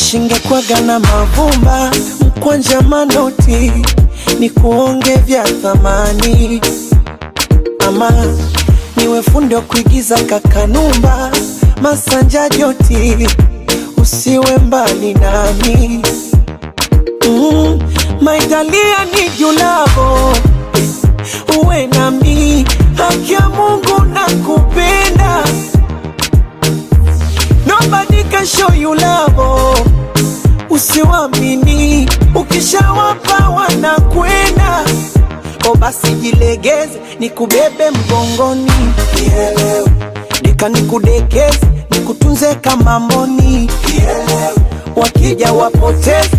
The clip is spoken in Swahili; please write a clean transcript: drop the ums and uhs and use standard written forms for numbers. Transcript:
Ushingekwaga na mavumba, mkwanja manoti, ni kuonge vya thamani. Ama niwe fundi wa kuigiza kakanumba, masanja joti, usiwe mbali nami. My darling, need you love, uwe nami, haki ya Mungu nakupenda. Nobody can show you love, usiwamini, ukishawapa wanakwenda. O basi jilegeze, nikubebe mgongoni, nielewe. Nika nikudekeze, nikutunze kama mboni, nielewe. Wakija wapoteze